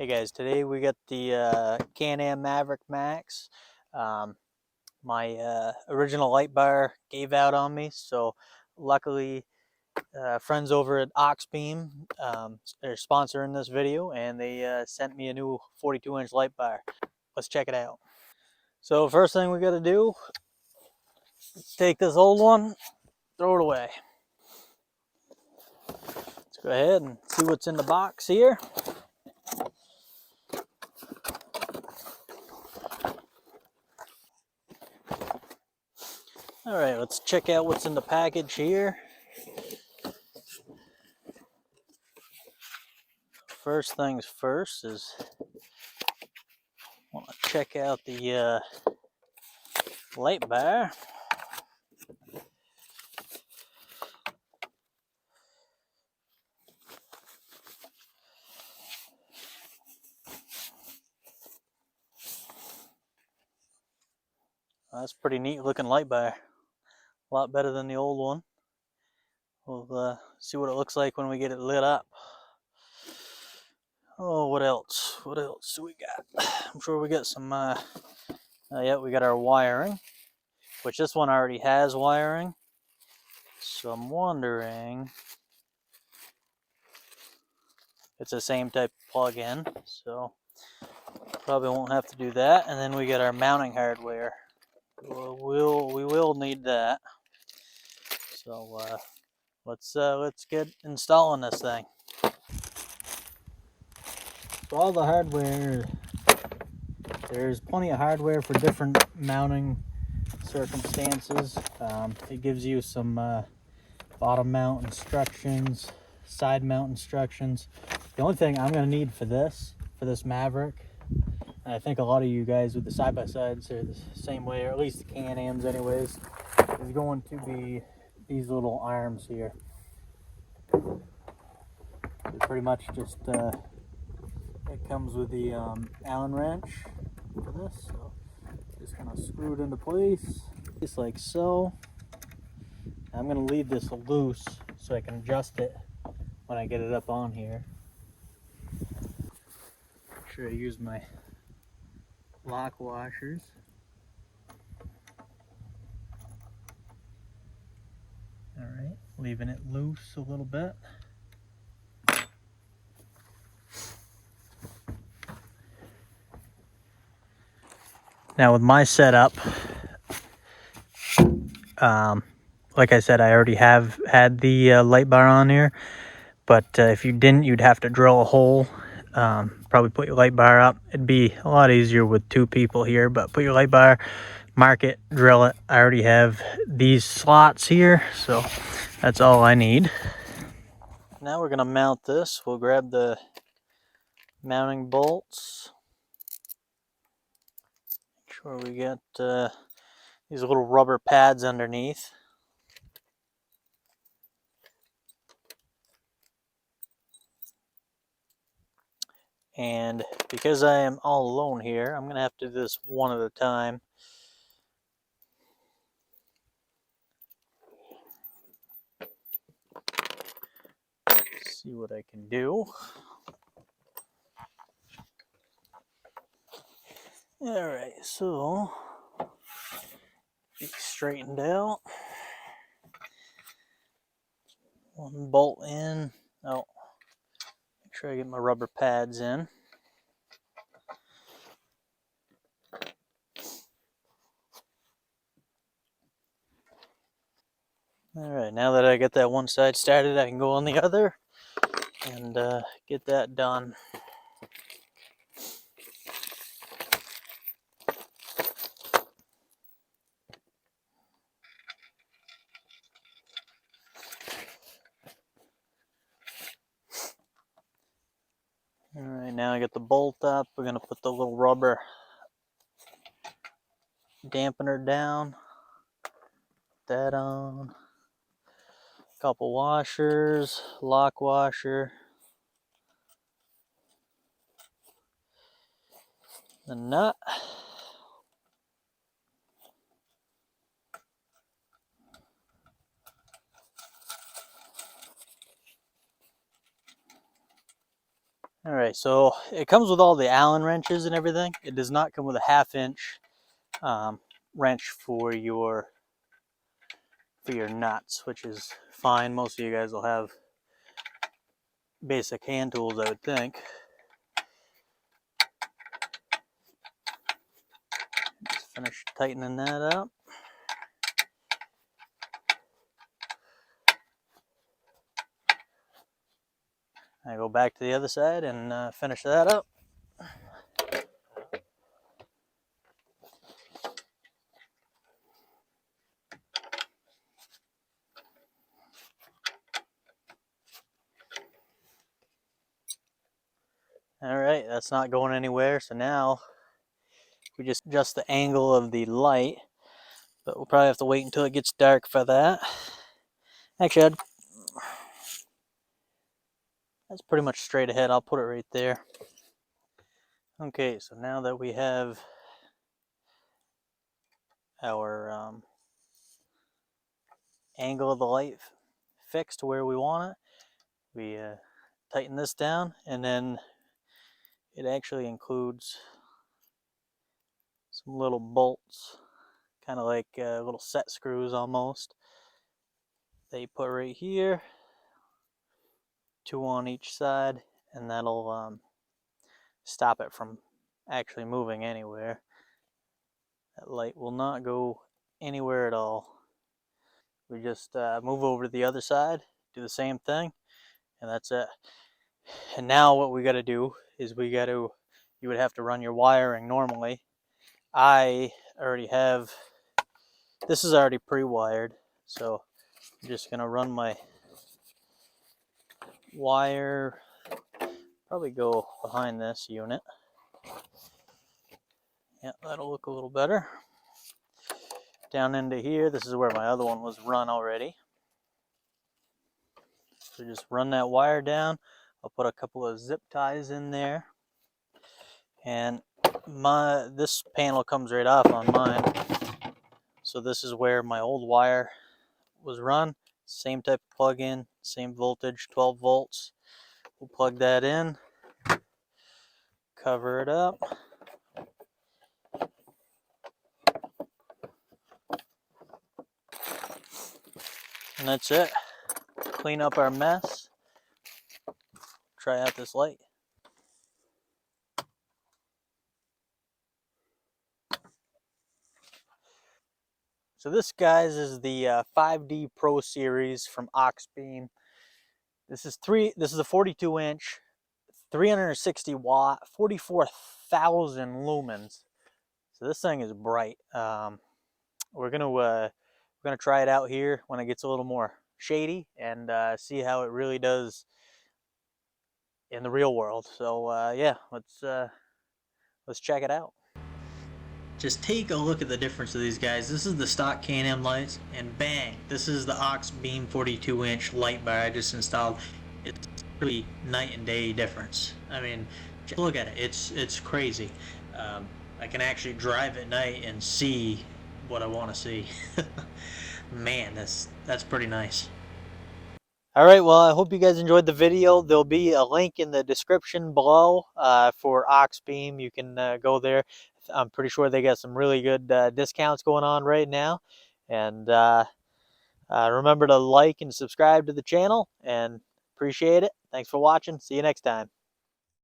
Hey guys, today we got the Am Maverick Max. My original light bar gave out on me, so luckily friends over at AuxBeam, they're sponsoring this video, and they sent me a new 42-inch light bar. Let's check it out. So first thing we got to do is take this old one, throw it away. Let's go ahead and see what's in the box here. All right, let's check out what's in the package here. First things first is I want to check out the light bar. That's a pretty neat looking light bar. A lot better than the old one. We'll see what it looks like when we get it lit up. Oh, what else? What else do we got? I'm sure we got some, yeah, we got our wiring, which this one already has wiring. So I'm wondering, it's the same type of plug-in, so probably won't have to do that. And then we got our mounting hardware. We will need that. So let's get installing this thing. So all the hardware, there's plenty of hardware for different mounting circumstances. It gives you some bottom mount instructions, side mount instructions. The only thing I'm going to need for this Maverick, and I think a lot of you guys with the side-by-sides are the same way, or at least the Can-Ams anyways, is going to be these little arms here. They're pretty much just, it comes with the Allen wrench for this, so just kind of screw it into place, just like so. I'm going to leave this loose so I can adjust it when I get it up on here. Make sure I use my lock washers. Alright, leaving it loose a little bit. Now with my setup, like I said, I already have had the light bar on here, but if you didn't, you'd have to drill a hole, probably put your light bar up. It'd be a lot easier with two people here, but put your light bar, mark it, drill it. I already have these slots here, so that's all I need. Now we're going to mount this. We'll grab the mounting bolts. Make sure we get these little rubber pads underneath. And because I am all alone here, I'm going to have to do this one at a time. See what I can do. Alright, so be straightened out. One bolt in. Oh, make sure I get my rubber pads in. Alright, now that I get that one side started, I can go on the other and get that done. Alright, now I get the bolt up. We're going to put the little rubber dampener down. Put that on. Couple washers, lock washer. The nut. All right, so it comes with all the Allen wrenches and everything. It does not come with a 1/2 inch wrench for your nuts, which is fine. Most of you guys will have basic hand tools, I would think. Just finish tightening that up. I go back to the other side and finish that up. All right, that's not going anywhere. So now we just adjust the angle of the light, but we'll probably have to wait until it gets dark for that. Actually, that's pretty much straight ahead. I'll put it right there. Okay, so now that we have our angle of the light fixed to where we want it, we tighten this down, and then it actually includes some little bolts, kind of like little set screws almost. They put right here, 2 on each side, and that'll stop it from actually moving anywhere. That light will not go anywhere at all. We just move over to the other side, do the same thing, and that's it. And now what we got to do is you would have to run your wiring normally. I already have, this is already pre-wired, so I'm just going to run my wire, probably go behind this unit. Yeah, that'll look a little better. Down into here, this is where my other one was run already. So just run that wire down. I'll put a couple of zip ties in there. And this panel comes right off on mine. So this is where my old wire was run. Same type of plug-in, same voltage, 12 volts. We'll plug that in, cover it up. And that's it. Clean up our mess. Try out this light. So this, guys, is the 5D Pro Series from AuxBeam. This is a 42 inch, 360 watt, 44,000 lumens. So this thing is bright. We're gonna try it out here when it gets a little more shady and see how it really does in the real world. So yeah, let's check it out. Just take a look at the difference of these guys. This is the stock K&M lights, and bang, this is the AuxBeam 42 inch light bar I just installed. It's really night and day difference. I mean, just look at it. It's crazy. I can actually drive at night and see what I want to see. Man, that's pretty nice. All right, well, I hope you guys enjoyed the video. There'll be a link in the description below for AuxBeam. You can go there. I'm pretty sure they got some really good discounts going on right now. And remember to like and subscribe to the channel, and appreciate it. Thanks for watching. See you next time.